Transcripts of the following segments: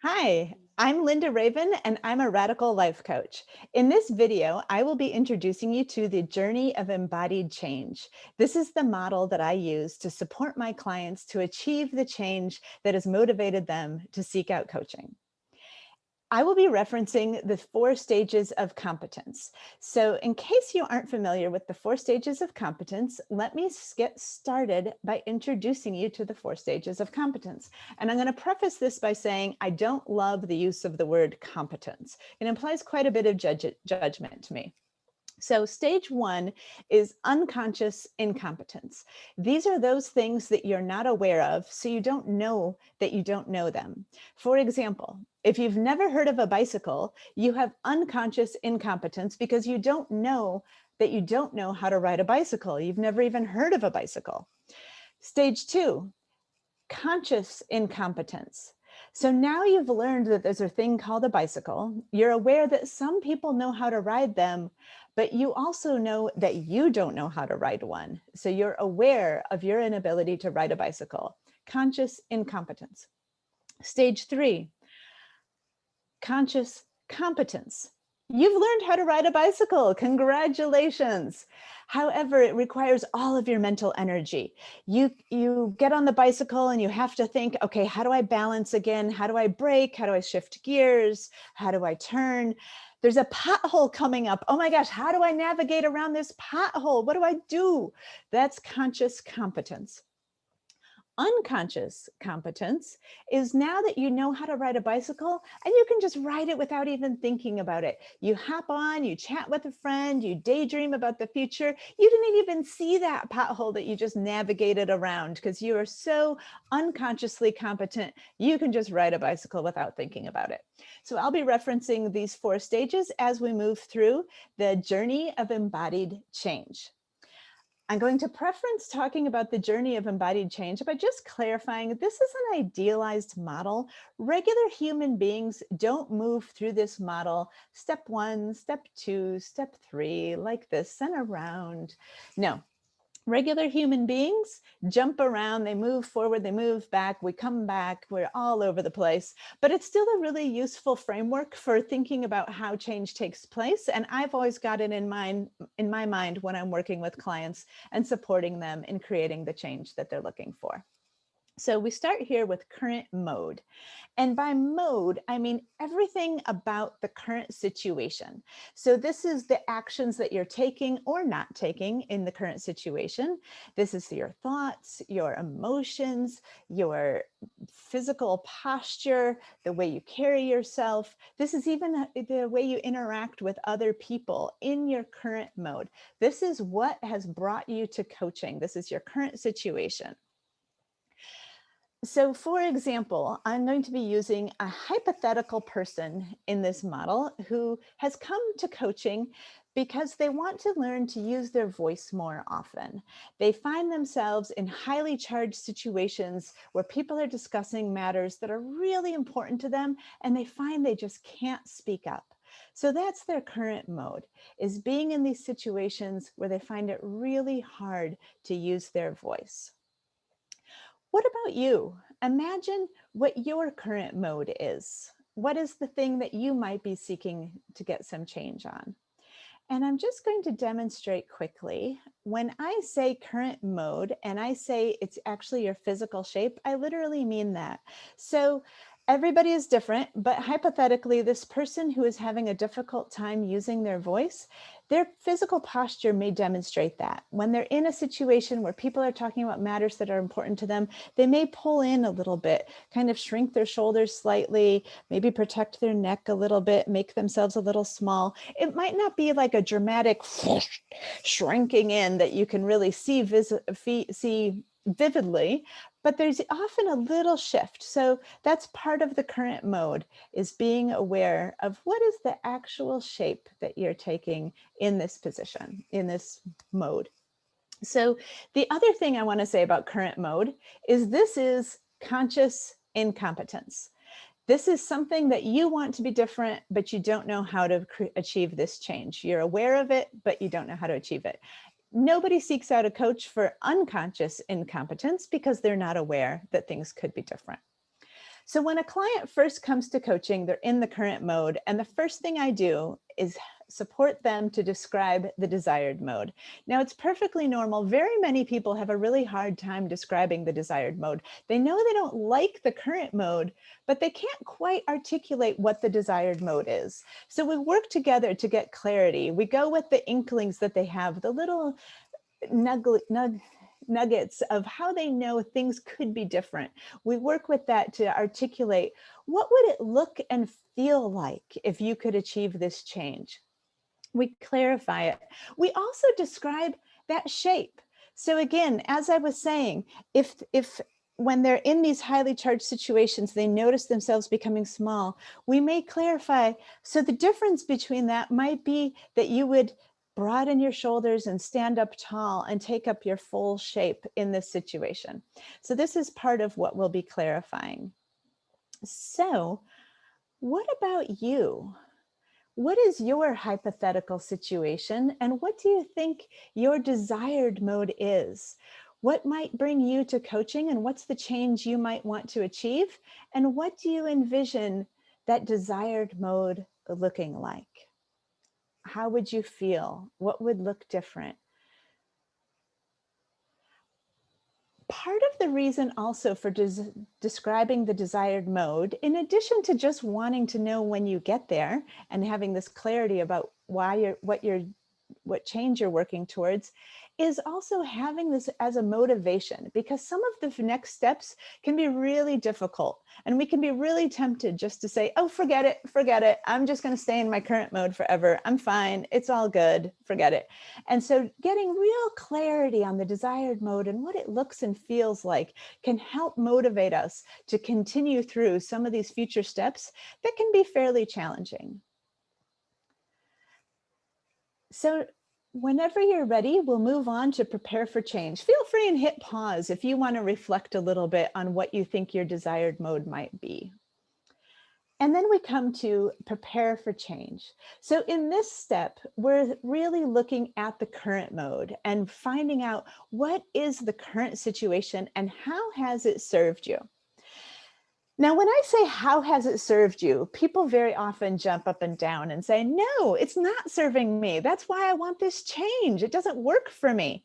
Hi, I'm Linda Raven, and I'm a radical life coach. In this video, I will be introducing you to the Journey of Embodied Change. This is the model that I use to support my clients to achieve the change that has motivated them to seek out coaching. I will be referencing the 4 stages of competence. So in case you aren't familiar with the 4 stages of competence, let me get started by introducing you to the 4 stages of competence. And I'm going to preface this by saying I don't love the use of the word competence. It implies quite a bit of judgment to me. So stage 1 is unconscious incompetence. These are those things that you're not aware of, so you don't know that you don't know them. For example, if you've never heard of a bicycle, you have unconscious incompetence because you don't know that you don't know how to ride a bicycle. You've never even heard of a bicycle. Stage 2, conscious incompetence. So now you've learned that there's a thing called a bicycle. You're aware that some people know how to ride them, but you also know that you don't know how to ride one. So you're aware of your inability to ride a bicycle. Conscious incompetence. Stage 3, conscious competence. You've learned how to ride a bicycle. Congratulations. However, it requires all of your mental energy. You get on the bicycle and you have to think, okay, how do I balance again? How do I brake? How do I shift gears? How do I turn? There's a pothole coming up. Oh my gosh, how do I navigate around this pothole? What do I do? That's conscious competence. Unconscious competence is now that you know how to ride a bicycle and you can just ride it without even thinking about it. You hop on, you chat with a friend, you daydream about the future. You didn't even see that pothole that you just navigated around because you are so unconsciously competent. You can just ride a bicycle without thinking about it. So I'll be referencing these 4 stages as we move through the journey of embodied change. I'm going to preference talking about the journey of embodied change by just clarifying this is an idealized model. Regular human beings don't move through this model, step 1, step 2, step 3, like this and around. No. Regular human beings jump around, they move forward, they move back, we come back, we're all over the place, but it's still a really useful framework for thinking about how change takes place. And I've always got it in my mind when I'm working with clients and supporting them in creating the change that they're looking for. So we start here with current mode. And by mode, I mean everything about the current situation. So this is the actions that you're taking or not taking in the current situation. This is your thoughts, your emotions, your physical posture, the way you carry yourself. This is even the way you interact with other people in your current mode. This is what has brought you to coaching. This is your current situation. So for example, I'm going to be using a hypothetical person in this model who has come to coaching because they want to learn to use their voice more often. They find themselves in highly charged situations where people are discussing matters that are really important to them, and they find they just can't speak up. So that's their current mode, is being in these situations where they find it really hard to use their voice. What about you? Imagine what your current mode is. What is the thing that you might be seeking to get some change on? And I'm just going to demonstrate quickly. When I say current mode and I say it's actually your physical shape, I literally mean that. So everybody is different, but hypothetically, this person who is having a difficult time using their voice, their physical posture may demonstrate that. When they're in a situation where people are talking about matters that are important to them, they may pull in a little bit, kind of shrink their shoulders slightly, maybe protect their neck a little bit, make themselves a little small. It might not be like a dramatic shrinking in that you can really see vividly, but there's often a little shift. So that's part of the current mode, is being aware of what is the actual shape that you're taking in this position, in this mode. So the other thing I want to say about current mode is this is conscious incompetence. This is something that you want to be different, but you don't know how to achieve this change. You're aware of it, but you don't know how to achieve it. Nobody seeks out a coach for unconscious incompetence because they're not aware that things could be different. So when a client first comes to coaching, they're in the current mode. And the first thing I do is support them to describe the desired mode. Now, it's perfectly normal. Very many people have a really hard time describing the desired mode. They know they don't like the current mode, but they can't quite articulate what the desired mode is. So we work together to get clarity. We go with the inklings that they have, the little nuggets of how they know things could be different. We work with that to articulate what would it look and feel like if you could achieve this change. We clarify it. We also describe that shape. So again, as I was saying, if when they're in these highly charged situations, they notice themselves becoming small, we may clarify. So the difference between that might be that you would broaden your shoulders and stand up tall and take up your full shape in this situation. So this is part of what we'll be clarifying. So what about you? What is your hypothetical situation, and what do you think your desired mode is? What might bring you to coaching, and what's the change you might want to achieve? And what do you envision that desired mode looking like? How would you feel? What would look different? Part of the reason also for describing the desired mode, in addition to just wanting to know when you get there and having this clarity about what change you're working towards, is also having this as a motivation, because some of the next steps can be really difficult and we can be really tempted just to say, oh, forget it. I'm just going to stay in my current mode forever. I'm fine. It's all good. Forget it. And so getting real clarity on the desired mode and what it looks and feels like can help motivate us to continue through some of these future steps that can be fairly challenging. So whenever you're ready, we'll move on to prepare for change. Feel free and hit pause if you want to reflect a little bit on what you think your desired mode might be. And then we come to prepare for change. So in this step, we're really looking at the current mode and finding out what is the current situation and how has it served you. Now, when I say, how has it served you? People very often jump up and down and say, no, it's not serving me. That's why I want this change. It doesn't work for me.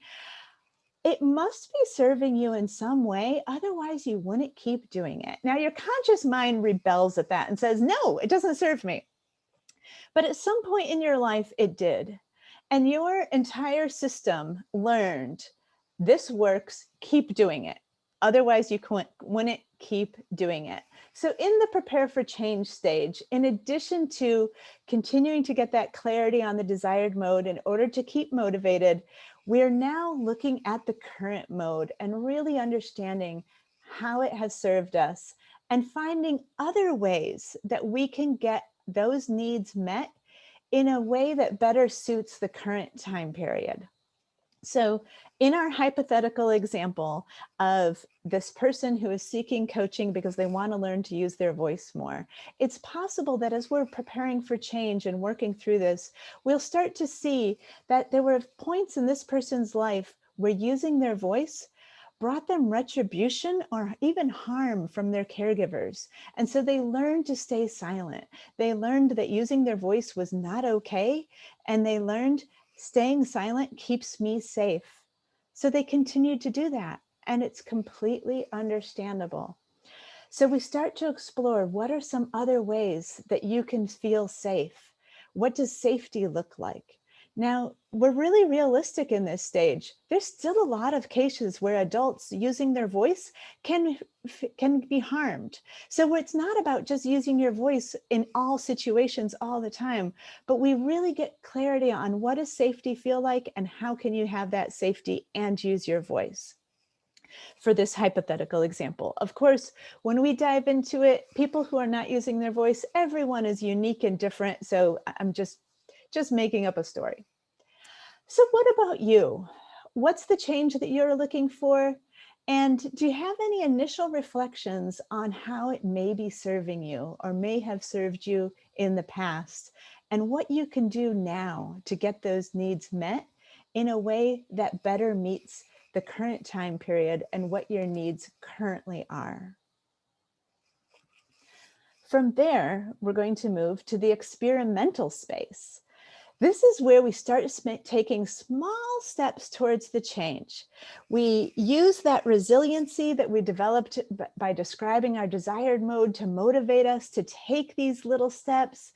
It must be serving you in some way. Otherwise, you wouldn't keep doing it. Now, your conscious mind rebels at that and says, no, it doesn't serve me. But at some point in your life, it did. And your entire system learned, this works, keep doing it. Otherwise, you wouldn't keep doing it. So in the prepare for change stage, in addition to continuing to get that clarity on the desired mode in order to keep motivated, we're now looking at the current mode and really understanding how it has served us and finding other ways that we can get those needs met in a way that better suits the current time period. So in our hypothetical example of this person who is seeking coaching because they want to learn to use their voice more, it's possible that as we're preparing for change and working through this, we'll start to see that there were points in this person's life where using their voice brought them retribution or even harm from their caregivers. And so they learned to stay silent. They learned that using their voice was not okay. And they learned staying silent keeps me safe. So they continued to do that. And it's completely understandable. So we start to explore, what are some other ways that you can feel safe? What does safety look like? Now, we're really realistic in this stage. There's still a lot of cases where adults using their voice can be harmed. So it's not about just using your voice in all situations all the time, but we really get clarity on what does safety feel like and how can you have that safety and use your voice. For this hypothetical example. Of course, when we dive into it, people who are not using their voice, everyone is unique and different. So I'm just making up a story. So what about you? What's the change that you're looking for? And do you have any initial reflections on how it may be serving you or may have served you in the past, and what you can do now to get those needs met in a way that better meets the current time period and what your needs currently are? From there, we're going to move to the experimental space. This is where we start taking small steps towards the change. We use that resiliency that we developed by describing our desired mode to motivate us to take these little steps.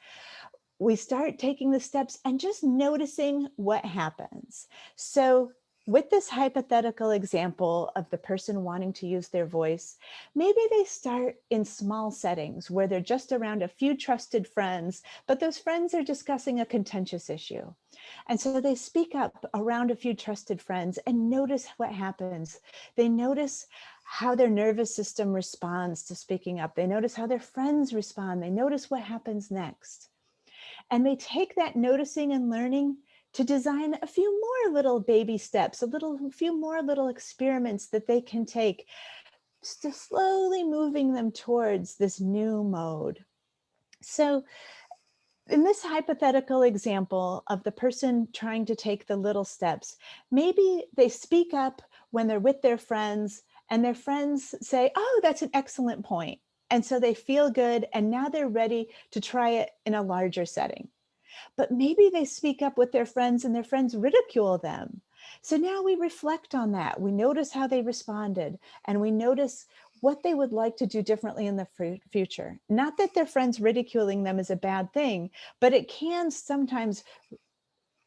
We start taking the steps and just noticing what happens. So with this hypothetical example of the person wanting to use their voice, maybe they start in small settings where they're just around a few trusted friends, but those friends are discussing a contentious issue. And so they speak up around a few trusted friends and notice what happens. They notice how their nervous system responds to speaking up. They notice how their friends respond. They notice what happens next. And they take that noticing and learning to design a few more little baby steps, a few more little experiments that they can take, just slowly moving them towards this new mode. So in this hypothetical example of the person trying to take the little steps, maybe they speak up when they're with their friends and their friends say, "Oh, that's an excellent point." And so they feel good and now they're ready to try it in a larger setting. But maybe they speak up with their friends and their friends ridicule them. So now we reflect on that. We notice how they responded and we notice what they would like to do differently in the future. Not that their friends ridiculing them is a bad thing, but it can sometimes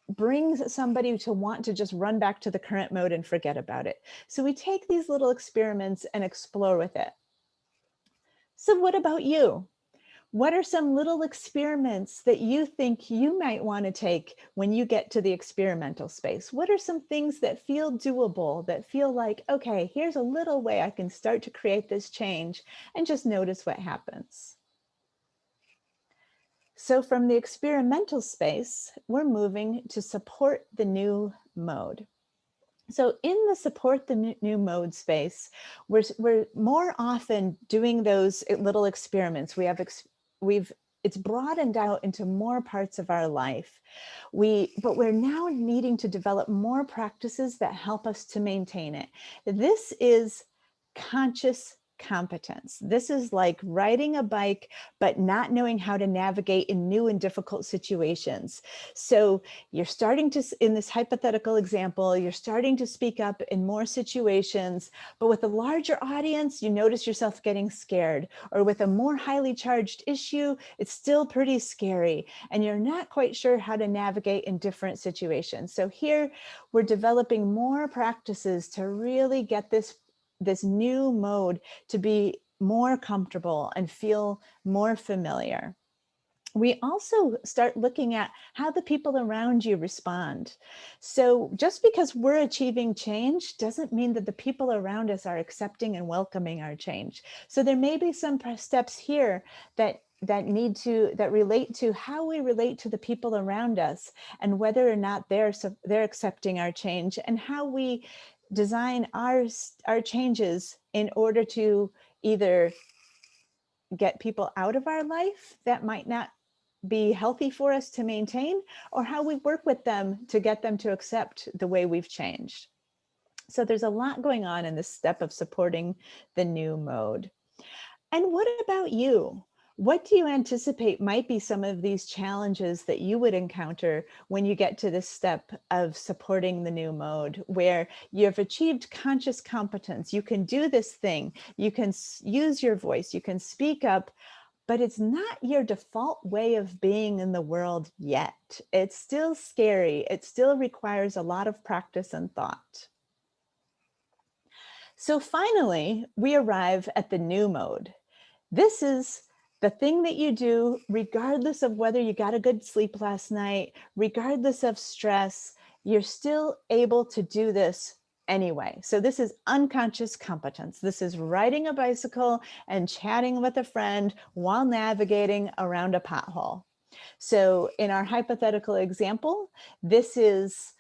bring somebody to want to just run back to the current mode and forget about it. So we take these little experiments and explore with it. So what about you? What are some little experiments that you think you might want to take when you get to the experimental space? What are some things that feel doable, that feel like, okay, here's a little way I can start to create this change and just notice what happens? So from the experimental space, we're moving to support the new mode. So in the support the new mode space, we're more often doing those little experiments. It's broadened out into more parts of our life. But we're now needing to develop more practices that help us to maintain it. This is conscious competence. This is like riding a bike, but not knowing how to navigate in new and difficult situations. So you're starting to, in this hypothetical example, you're starting to speak up in more situations, but with a larger audience, you notice yourself getting scared, or with a more highly charged issue, it's still pretty scary, and you're not quite sure how to navigate in different situations. So here we're developing more practices to really get this new mode to be more comfortable and feel more familiar. We also start looking at how the people around you respond. So just because we're achieving change doesn't mean that the people around us are accepting and welcoming our change. So there may be some steps here that relate to how we relate to the people around us and whether or not they're accepting our change, and how we design our changes in order to either get people out of our life that might not be healthy for us to maintain, or how we work with them to get them to accept the way we've changed. So there's a lot going on in this step of supporting the new mode. And what about you? What do you anticipate might be some of these challenges that you would encounter when you get to this step of supporting the new mode, where you've achieved conscious competence? You can do this thing, you can use your voice, you can speak up, but it's not your default way of being in the world yet. It's still scary. It still requires a lot of practice and thought. So finally, we arrive at the new mode. This is the thing that you do regardless of whether you got a good sleep last night, regardless of stress, you're still able to do this anyway. So this is unconscious competence. This is riding a bicycle and chatting with a friend while navigating around a pothole. So in our hypothetical example, this is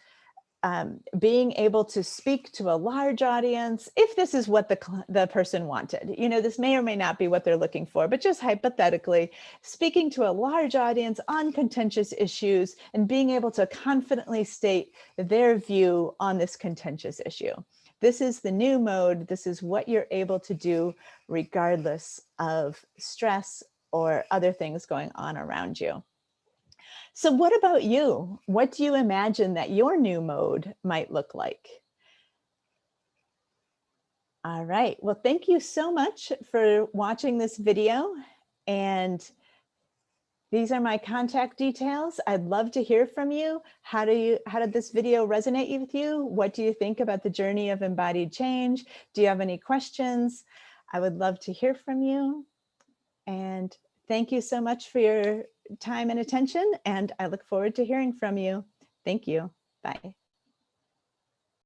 being able to speak to a large audience, if this is what the person wanted. You know, this may or may not be what they're looking for, but just hypothetically, speaking to a large audience on contentious issues and being able to confidently state their view on this contentious issue. This is the new mode. This is what you're able to do regardless of stress or other things going on around you. So what about you? What do you imagine that your new mode might look like? All right. Well, thank you so much for watching this video. And these are my contact details. I'd love to hear from you. How did this video resonate with you? What do you think about the journey of embodied change? Do you have any questions? I would love to hear from you. And thank you so much for your time and attention. And I look forward to hearing from you. Thank you. Bye.